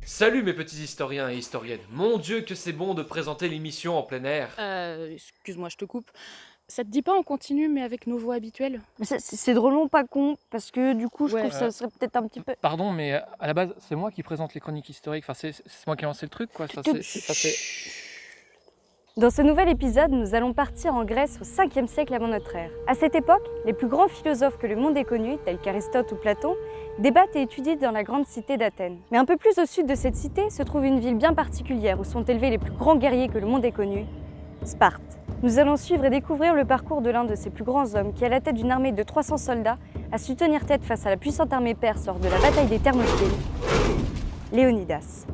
Salut mes petits historiens et historiennes. Mon Dieu que c'est bon de présenter l'émission en plein air. Excuse-moi, je te coupe. Ça te dit pas on continue mais avec nos voix habituelles? Mais c'est drôlement pas con, parce que du coup, je Ouais. trouve que ça serait peut-être un petit peu... Pardon, mais à la base, c'est moi qui présente les chroniques historiques. Enfin, c'est moi qui ai lancé le truc, quoi. Dans ce nouvel épisode, nous allons partir en Grèce au 5e siècle avant notre ère. À cette époque, les plus grands philosophes que le monde ait connus, tels qu'Aristote ou Platon, débattent et étudient dans la grande cité d'Athènes. Mais un peu plus au sud de cette cité se trouve une ville bien particulière où sont élevés les plus grands guerriers que le monde ait connus, Sparte. Nous allons suivre et découvrir le parcours de l'un de ces plus grands hommes qui, à la tête d'une armée de 300 soldats, a su tenir tête face à la puissante armée perse lors de la bataille des Thermopyles, Léonidas.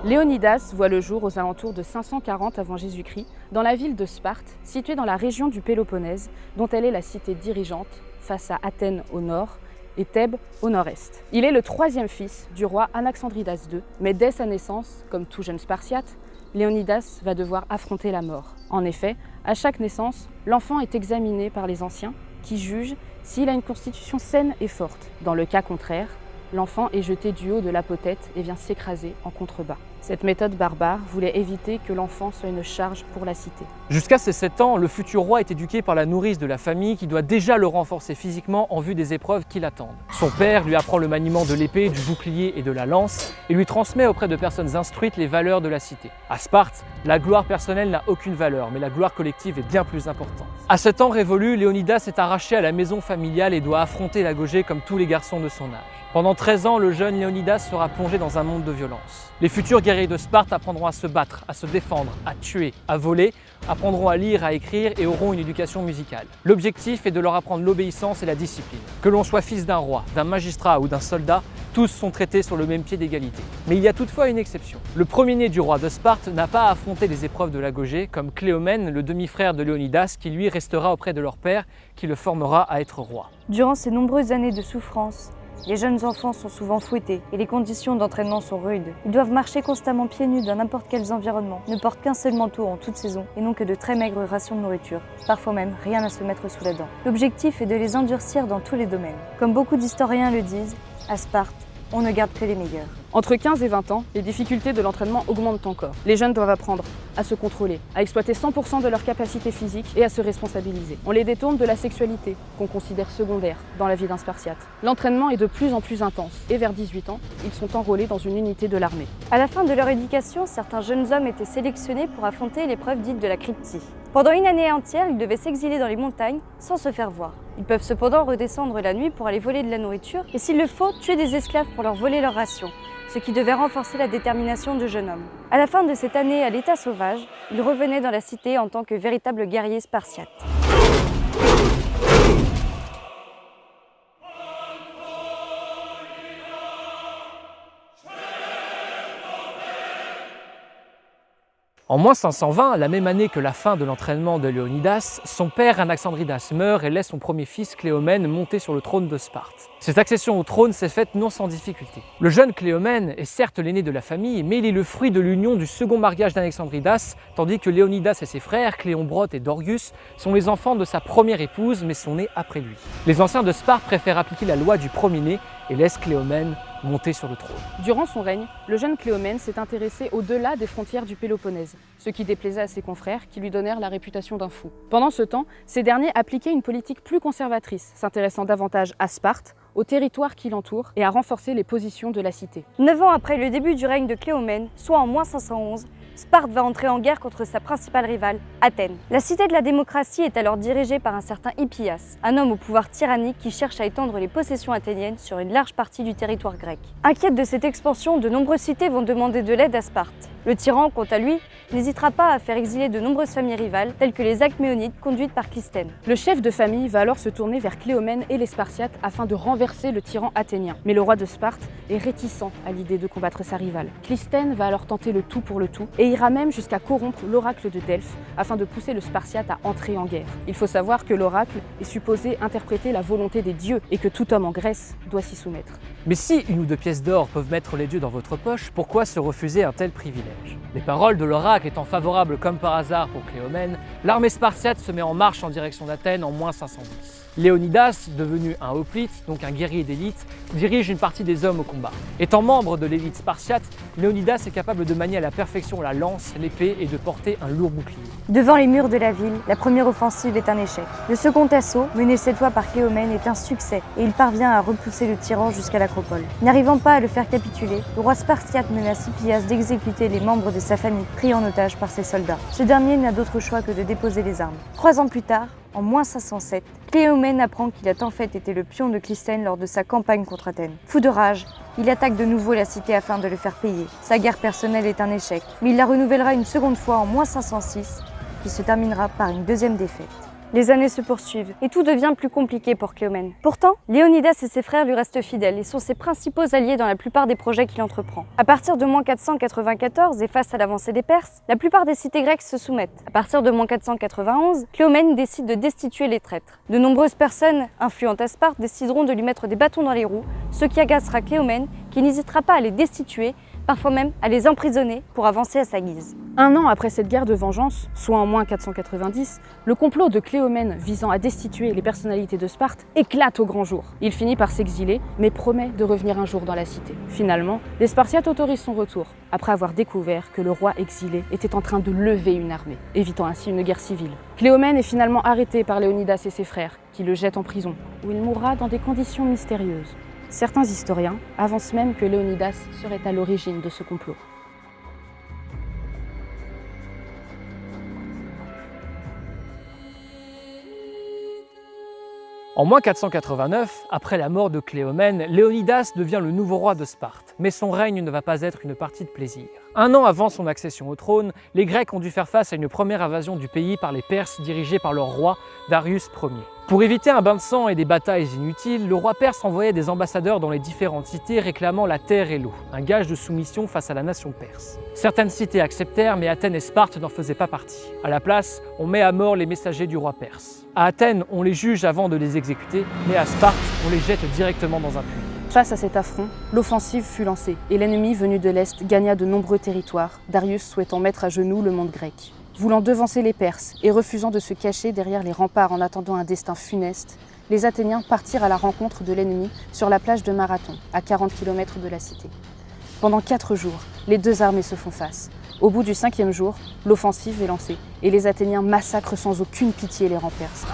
Léonidas voit le jour aux alentours de 540 avant Jésus-Christ dans la ville de Sparte, située dans la région du Péloponnèse, dont elle est la cité dirigeante, face à Athènes au nord et Thèbes au nord-est. Il est le troisième fils du roi Anaxandridas II, mais dès sa naissance, comme tout jeune Spartiate, Léonidas va devoir affronter la mort. En effet, à chaque naissance, l'enfant est examiné par les anciens, qui jugent s'il a une constitution saine et forte. Dans le cas contraire, l'enfant est jeté du haut de l'apothéte et vient s'écraser en contrebas. Cette méthode barbare voulait éviter que l'enfant soit une charge pour la cité. Jusqu'à ses 7 ans, le futur roi est éduqué par la nourrice de la famille qui doit déjà le renforcer physiquement en vue des épreuves qui l'attendent. Son père lui apprend le maniement de l'épée, du bouclier et de la lance et lui transmet auprès de personnes instruites les valeurs de la cité. À Sparte, la gloire personnelle n'a aucune valeur, mais la gloire collective est bien plus importante. À 7 ans révolu, Léonidas est arraché à la maison familiale et doit affronter la Gaugée comme tous les garçons de son âge. Pendant 13 ans, le jeune Léonidas sera plongé dans un monde de violence. Les futurs guerriers de Sparte apprendront à se battre, à se défendre, à tuer, à voler, apprendront à lire, à écrire et auront une éducation musicale. L'objectif est de leur apprendre l'obéissance et la discipline. Que l'on soit fils d'un roi, d'un magistrat ou d'un soldat, tous sont traités sur le même pied d'égalité. Mais il y a toutefois une exception. Le premier-né du roi de Sparte n'a pas à affronter les épreuves de la Gaugée, comme Cléomène, le demi-frère de Léonidas, qui lui restera auprès de leur père, qui le formera à être roi. Durant ces nombreuses années de souffrance, les jeunes enfants sont souvent fouettés et les conditions d'entraînement sont rudes. Ils doivent marcher constamment pieds nus dans n'importe quels environnements, ne portent qu'un seul manteau en toute saison et n'ont que de très maigres rations de nourriture, parfois même rien à se mettre sous la dent. L'objectif est de les endurcir dans tous les domaines. Comme beaucoup d'historiens le disent, à Sparte, on ne garde que les meilleurs. Entre 15 et 20 ans, les difficultés de l'entraînement augmentent encore. Les jeunes doivent apprendre à se contrôler, à exploiter 100% de leur capacité physique et à se responsabiliser. On les détourne de la sexualité, qu'on considère secondaire dans la vie d'un Spartiate. L'entraînement est de plus en plus intense et vers 18 ans, ils sont enrôlés dans une unité de l'armée. À la fin de leur éducation, certains jeunes hommes étaient sélectionnés pour affronter l'épreuve dite de la cryptie. Pendant une année entière, ils devaient s'exiler dans les montagnes sans se faire voir. Ils peuvent cependant redescendre la nuit pour aller voler de la nourriture et s'il le faut, tuer des esclaves pour leur voler leurs rations, ce qui devait renforcer la détermination de jeunes hommes. À la fin de cette année à l'état sauvage, ils revenaient dans la cité en tant que véritables guerriers spartiates. En moins 520, la même année que la fin de l'entraînement de Léonidas, son père Anaxandridas meurt et laisse son premier fils Cléomène monter sur le trône de Sparte. Cette accession au trône s'est faite non sans difficulté. Le jeune Cléomène est certes l'aîné de la famille, mais il est le fruit de l'union du second mariage d'Anaxandridas, tandis que Léonidas et ses frères, Cléombrote et Dorgus, sont les enfants de sa première épouse, mais sont nés après lui. Les anciens de Sparte préfèrent appliquer la loi du premier-né et laissent Cléomène monter sur le trône. Durant son règne, le jeune Cléomène s'est intéressé au-delà des frontières du Péloponnèse, ce qui déplaisait à ses confrères qui lui donnèrent la réputation d'un fou. Pendant ce temps, ces derniers appliquaient une politique plus conservatrice, s'intéressant davantage à Sparte, au territoire qui l'entoure et à renforcer les positions de la cité. 9 ans après le début du règne de Cléomène, soit en -511, Sparte va entrer en guerre contre sa principale rivale, Athènes. La cité de la démocratie est alors dirigée par un certain Hippias, un homme au pouvoir tyrannique qui cherche à étendre les possessions athéniennes sur une large partie du territoire grec. Inquiète de cette expansion, de nombreuses cités vont demander de l'aide à Sparte. Le tyran, quant à lui, n'hésitera pas à faire exiler de nombreuses familles rivales, telles que les Alcméonides conduites par Clisthène. Le chef de famille va alors se tourner vers Cléomène et les Spartiates afin de renverser le tyran athénien. Mais le roi de Sparte est réticent à l'idée de combattre sa rivale. Clisthène va alors tenter le tout pour le tout et ira même jusqu'à corrompre l'oracle de Delphes afin de pousser le Spartiate à entrer en guerre. Il faut savoir que l'oracle est supposé interpréter la volonté des dieux et que tout homme en Grèce doit s'y soumettre. Mais si 1 ou 2 pièces d'or peuvent mettre les dieux dans votre poche, pourquoi se refuser un tel privilège? Les paroles de l'oracle étant favorables comme par hasard pour Cléomène, l'armée spartiate se met en marche en direction d'Athènes en -510. Léonidas, devenu un hoplite, donc un guerrier d'élite, dirige une partie des hommes au combat. Étant membre de l'élite spartiate, Léonidas est capable de manier à la perfection la lance, l'épée et de porter un lourd bouclier. Devant les murs de la ville, la première offensive est un échec. Le second assaut, mené cette fois par Cléomène, est un succès et il parvient à repousser le tyran jusqu'à l'acropole. N'arrivant pas à le faire capituler, le roi spartiate menace Hippias d'exécuter les membres de sa famille pris en otage par ses soldats. Ce dernier n'a d'autre choix que de déposer les armes. 3 ans plus tard, en -507, Cléomène apprend qu'il a en fait été le pion de Clisthène lors de sa campagne contre Athènes. Fou de rage, il attaque de nouveau la cité afin de le faire payer. Sa guerre personnelle est un échec, mais il la renouvellera une seconde fois en -506, qui se terminera par une deuxième défaite. Les années se poursuivent et tout devient plus compliqué pour Cléomène. Pourtant, Léonidas et ses frères lui restent fidèles et sont ses principaux alliés dans la plupart des projets qu'il entreprend. À partir de -494 et face à l'avancée des Perses, la plupart des cités grecques se soumettent. À partir de -491, Cléomène décide de destituer les traîtres. De nombreuses personnes influentes à Sparte décideront de lui mettre des bâtons dans les roues, ce qui agacera Cléomène qui n'hésitera pas à les destituer, parfois même à les emprisonner pour avancer à sa guise. 1 an après cette guerre de vengeance, soit en -490, le complot de Cléomène visant à destituer les personnalités de Sparte éclate au grand jour. Il finit par s'exiler, mais promet de revenir un jour dans la cité. Finalement, les Spartiates autorisent son retour, après avoir découvert que le roi exilé était en train de lever une armée, évitant ainsi une guerre civile. Cléomène est finalement arrêté par Léonidas et ses frères, qui le jettent en prison, où il mourra dans des conditions mystérieuses. Certains historiens avancent même que Léonidas serait à l'origine de ce complot. En -489, après la mort de Cléomène, Léonidas devient le nouveau roi de Sparte, mais son règne ne va pas être une partie de plaisir. 1 an avant son accession au trône, les Grecs ont dû faire face à une première invasion du pays par les Perses dirigés par leur roi Darius Ier. Pour éviter un bain de sang et des batailles inutiles, le roi perse envoyait des ambassadeurs dans les différentes cités réclamant la terre et l'eau, un gage de soumission face à la nation perse. Certaines cités acceptèrent, mais Athènes et Sparte n'en faisaient pas partie. À la place, on met à mort les messagers du roi perse. À Athènes, on les juge avant de les exécuter, mais à Sparte, on les jette directement dans un puits. Face à cet affront, l'offensive fut lancée et l'ennemi venu de l'Est gagna de nombreux territoires, Darius souhaitant mettre à genoux le monde grec. Voulant devancer les Perses et refusant de se cacher derrière les remparts en attendant un destin funeste, les Athéniens partirent à la rencontre de l'ennemi sur la plage de Marathon, à 40 km de la cité. Pendant 4 jours, les deux armées se font face. Au bout du 5e jour, l'offensive est lancée et les Athéniens massacrent sans aucune pitié les rangs perses.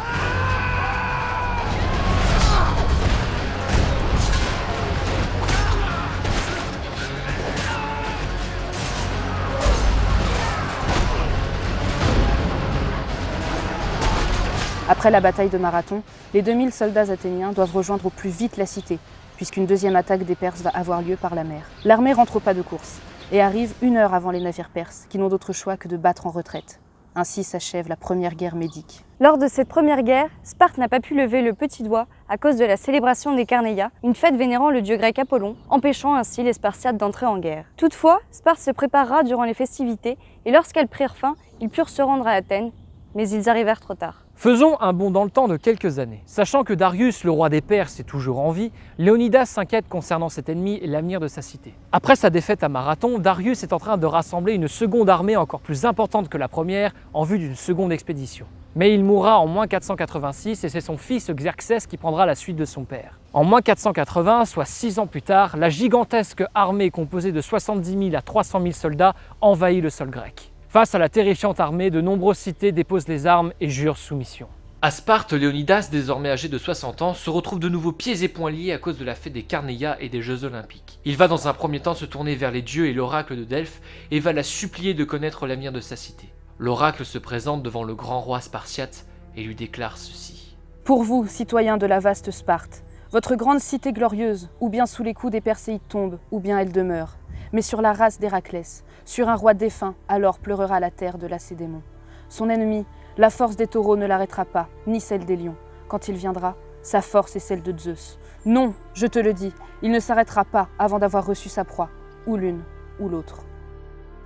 Après la bataille de Marathon, les 2000 soldats athéniens doivent rejoindre au plus vite la cité, puisqu'une deuxième attaque des Perses va avoir lieu par la mer. L'armée rentre au pas de course et arrive 1 heure avant les navires perses, qui n'ont d'autre choix que de battre en retraite. Ainsi s'achève la première guerre médique. Lors de cette première guerre, Sparte n'a pas pu lever le petit doigt à cause de la célébration des Carnéia, une fête vénérant le dieu grec Apollon, empêchant ainsi les Spartiates d'entrer en guerre. Toutefois, Sparte se préparera durant les festivités et lorsqu'elles prirent fin, ils purent se rendre à Athènes, mais ils arrivèrent trop tard. Faisons un bond dans le temps de quelques années. Sachant que Darius, le roi des Perses, est toujours en vie, Léonidas s'inquiète concernant cet ennemi et l'avenir de sa cité. Après sa défaite à Marathon, Darius est en train de rassembler une seconde armée encore plus importante que la première en vue d'une seconde expédition. Mais il mourra en -486 et c'est son fils Xerxès qui prendra la suite de son père. En -480, soit 6 ans plus tard, la gigantesque armée composée de 70 000 à 300 000 soldats envahit le sol grec. Face à la terrifiante armée, de nombreuses cités déposent les armes et jurent soumission. À Sparte, Léonidas, désormais âgé de 60 ans, se retrouve de nouveau pieds et poings liés à cause de la fête des Carnéias et des Jeux Olympiques. Il va dans un premier temps se tourner vers les dieux et l'oracle de Delphes et va la supplier de connaître l'avenir de sa cité. L'oracle se présente devant le grand roi spartiate et lui déclare ceci. Pour vous, citoyens de la vaste Sparte, votre grande cité glorieuse, ou bien sous les coups des Perséides tombe, ou bien elle demeure. Mais sur la race d'Héraclès, sur un roi défunt, alors pleurera la terre de Lacédémon. Son ennemi, la force des taureaux ne l'arrêtera pas, ni celle des lions. Quand il viendra, sa force est celle de Zeus. Non, je te le dis, il ne s'arrêtera pas avant d'avoir reçu sa proie, ou l'une ou l'autre.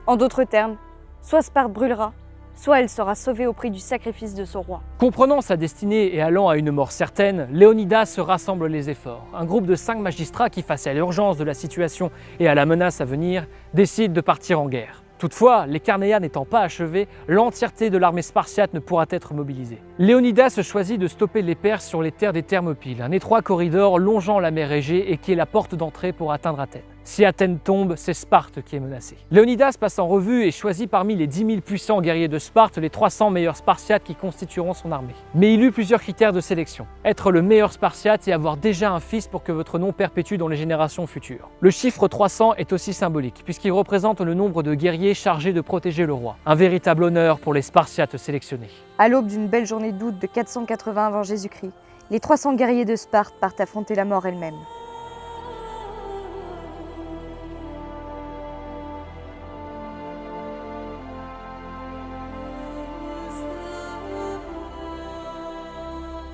En d'autres termes, soit Sparte brûlera, soit elle sera sauvée au prix du sacrifice de son roi. Comprenant sa destinée et allant à une mort certaine, Léonidas rassemble les efforts. Un groupe de 5 magistrats qui, face à l'urgence de la situation et à la menace à venir, décident de partir en guerre. Toutefois, les Carnéias n'étant pas achevés, l'entièreté de l'armée spartiate ne pourra être mobilisée. Léonidas choisit de stopper les Perses sur les terres des Thermopyles, un étroit corridor longeant la mer Égée et qui est la porte d'entrée pour atteindre Athènes. Si Athènes tombe, c'est Sparte qui est menacée. Léonidas passe en revue et choisit parmi les 10 000 puissants guerriers de Sparte les 300 meilleurs Spartiates qui constitueront son armée. Mais il eut plusieurs critères de sélection. Être le meilleur Spartiate et avoir déjà un fils pour que votre nom perpétue dans les générations futures. Le chiffre 300 est aussi symbolique, puisqu'il représente le nombre de guerriers chargés de protéger le roi. Un véritable honneur pour les Spartiates sélectionnés. À l'aube d'une belle journée d'août de 480 avant Jésus-Christ, les 300 guerriers de Sparte partent affronter la mort elle-même.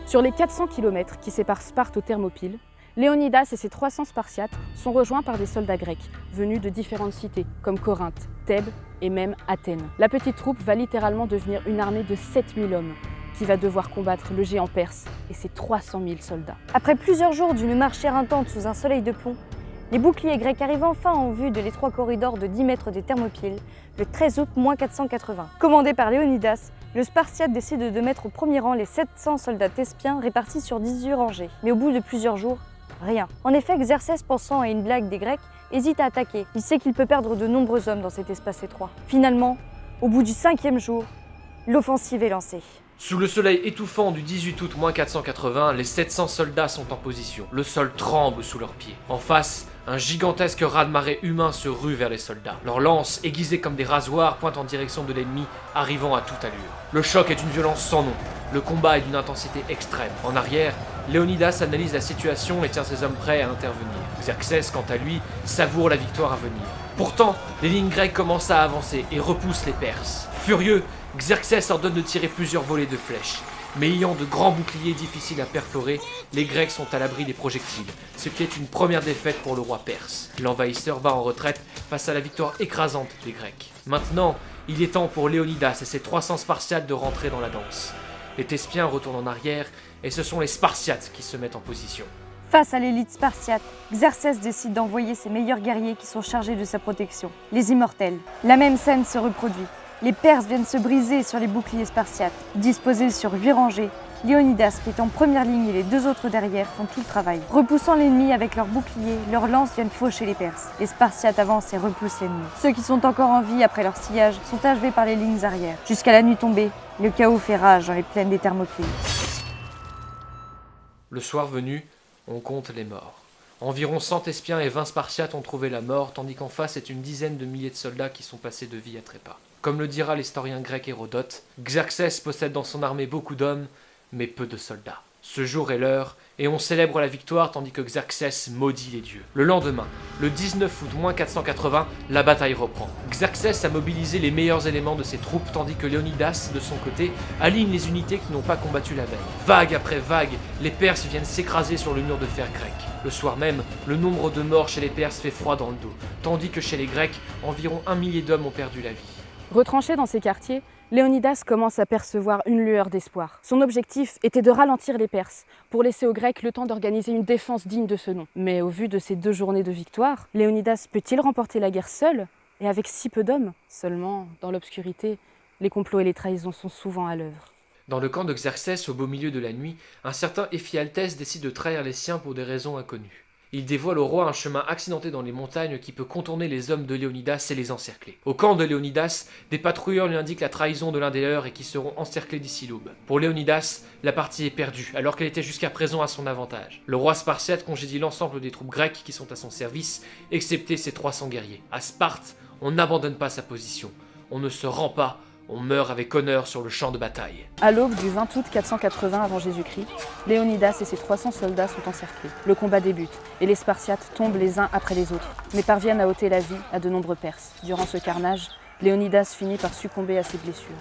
Sur les 400 km qui séparent Sparte aux Thermopyles, Léonidas et ses 300 Spartiates sont rejoints par des soldats grecs, venus de différentes cités, comme Corinthe, Thèbes et même Athènes. La petite troupe va littéralement devenir une armée de 7000 hommes, qui va devoir combattre le géant perse et ses 300 000 soldats. Après plusieurs jours d'une marche éreintante sous un soleil de plomb, les boucliers grecs arrivent enfin en vue de l'étroit corridor de 10 mètres des Thermopyles, le 13 août 480. Commandé par Léonidas, le Spartiate décide de mettre au premier rang les 700 soldats thespiens répartis sur 18 rangées. Mais au bout de plusieurs jours, rien. En effet, Xerxès, pensant à une blague des Grecs, hésite à attaquer. Il sait qu'il peut perdre de nombreux hommes dans cet espace étroit. Finalement, au bout du 5e jour, l'offensive est lancée. Sous le soleil étouffant du 18 août 480, les 700 soldats sont en position. Le sol tremble sous leurs pieds. En face, un gigantesque raz-de-marée humain se rue vers les soldats. Leurs lances, aiguisées comme des rasoirs, pointent en direction de l'ennemi, arrivant à toute allure. Le choc est d'une violence sans nom. Le combat est d'une intensité extrême. En arrière, Léonidas analyse la situation et tient ses hommes prêts à intervenir. Xerxès, quant à lui, savoure la victoire à venir. Pourtant, les lignes grecques commencent à avancer et repoussent les Perses. Furieux, Xerxès ordonne de tirer plusieurs volées de flèches. Mais ayant de grands boucliers difficiles à perforer, les Grecs sont à l'abri des projectiles, ce qui est une première défaite pour le roi perse. L'envahisseur va en retraite face à la victoire écrasante des Grecs. Maintenant, il est temps pour Léonidas et ses 300 Spartiates de rentrer dans la danse. Les Thespiens retournent en arrière et ce sont les Spartiates qui se mettent en position. Face à l'élite spartiate, Xerxès décide d'envoyer ses meilleurs guerriers qui sont chargés de sa protection, les Immortels. La même scène se reproduit. Les Perses viennent se briser sur les boucliers spartiates. Disposés sur 8 rangées, Léonidas, qui est en première ligne et les 2 autres derrière, font tout le travail. Repoussant l'ennemi avec leurs boucliers, leurs lances viennent faucher les Perses. Les Spartiates avancent et repoussent l'ennemi. Ceux qui sont encore en vie après leur sillage sont achevés par les lignes arrière. Jusqu'à la nuit tombée, le chaos fait rage dans les plaines des Thermopyles. Le soir venu, on compte les morts. Environ 100 Thespiens et 20 Spartiates ont trouvé la mort, tandis qu'en face est une dizaine de milliers de soldats qui sont passés de vie à trépas. Comme le dira l'historien grec Hérodote, Xerxès possède dans son armée beaucoup d'hommes, mais peu de soldats. Ce jour est l'heure, et on célèbre la victoire tandis que Xerxès maudit les dieux. Le lendemain, le 19 août 480, la bataille reprend. Xerxès a mobilisé les meilleurs éléments de ses troupes, tandis que Léonidas, de son côté, aligne les unités qui n'ont pas combattu la veille. Vague après vague, les Perses viennent s'écraser sur le mur de fer grec. Le soir même, le nombre de morts chez les Perses fait froid dans le dos, tandis que chez les Grecs, environ 1 millier d'hommes ont perdu la vie. Retranché dans ses quartiers, Léonidas commence à percevoir une lueur d'espoir. Son objectif était de ralentir les Perses, pour laisser aux Grecs le temps d'organiser une défense digne de ce nom. Mais au vu de ces 2 journées de victoire, Léonidas peut-il remporter la guerre seul et avec si peu d'hommes? Seulement, dans l'obscurité, les complots et les trahisons sont souvent à l'œuvre. Dans le camp de Xerxès, au beau milieu de la nuit, un certain Éphialtès décide de trahir les siens pour des raisons inconnues. il dévoile au roi un chemin accidenté dans les montagnes qui peut contourner les hommes de Léonidas et les encercler. Au camp de Léonidas, des patrouilleurs lui indiquent la trahison de l'un des leurs et qui seront encerclés d'ici l'aube. Pour Léonidas, la partie est perdue, alors qu'elle était jusqu'à présent à son avantage. Le roi spartiate congédie l'ensemble des troupes grecques qui sont à son service, excepté ses 300 guerriers. À Sparte, on n'abandonne pas sa position. On ne se rend pas, on meurt avec honneur sur le champ de bataille. À l'aube du 20 août 480 avant Jésus-Christ, Léonidas et ses 300 soldats sont encerclés. Le combat débute et les Spartiates tombent les uns après les autres, mais parviennent à ôter la vie à de nombreux Perses. Durant ce carnage, Léonidas finit par succomber à ses blessures.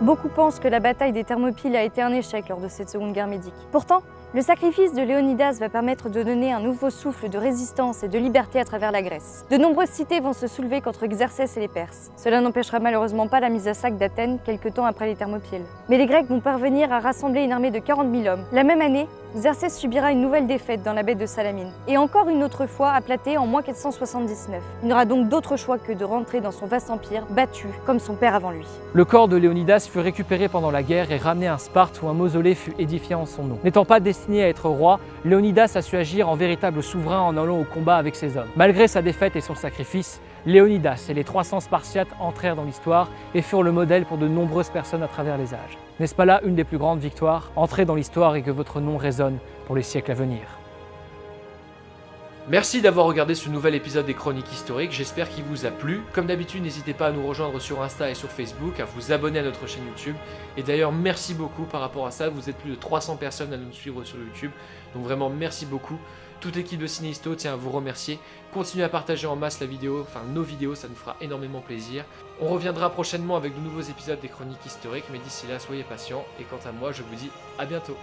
Beaucoup pensent que la bataille des Thermopyles a été un échec lors de cette seconde guerre médique. Pourtant, le sacrifice de Léonidas va permettre de donner un nouveau souffle de résistance et de liberté à travers la Grèce. De nombreuses cités vont se soulever contre Xerxès et les Perses. Cela n'empêchera malheureusement pas la mise à sac d'Athènes quelque temps après les Thermopyles. Mais les Grecs vont parvenir à rassembler une armée de 40 000 hommes. La même année, Xerxès subira une nouvelle défaite dans la baie de Salamine, et encore une autre fois à Platée en moins 479. Il n'aura donc d'autre choix que de rentrer dans son vaste empire, battu comme son père avant lui. Le corps de Léonidas fut récupéré pendant la guerre et ramené à Sparte où un mausolée fut édifié en son nom. N'étant pas destiné à être roi, Léonidas a su agir en véritable souverain en allant au combat avec ses hommes. Malgré sa défaite et son sacrifice, Léonidas et les 300 Spartiates entrèrent dans l'histoire et furent le modèle pour de nombreuses personnes à travers les âges. N'est-ce pas là une des plus grandes victoires? Entrez dans l'histoire et que votre nom résonne pour les siècles à venir. Merci d'avoir regardé ce nouvel épisode des Chroniques Historiques, j'espère qu'il vous a plu. Comme d'habitude, n'hésitez pas à nous rejoindre sur Insta et sur Facebook, à vous abonner à notre chaîne YouTube. Et d'ailleurs, merci beaucoup par rapport à ça, vous êtes plus de 300 personnes à nous suivre sur YouTube, donc vraiment merci beaucoup. Toute l'équipe de Cinéhisto tient à vous remercier. Continuez à partager en masse la vidéo, enfin nos vidéos, ça nous fera énormément plaisir. On reviendra prochainement avec de nouveaux épisodes des Chroniques Historiques, mais d'ici là, soyez patients. Et quant à moi, je vous dis à bientôt.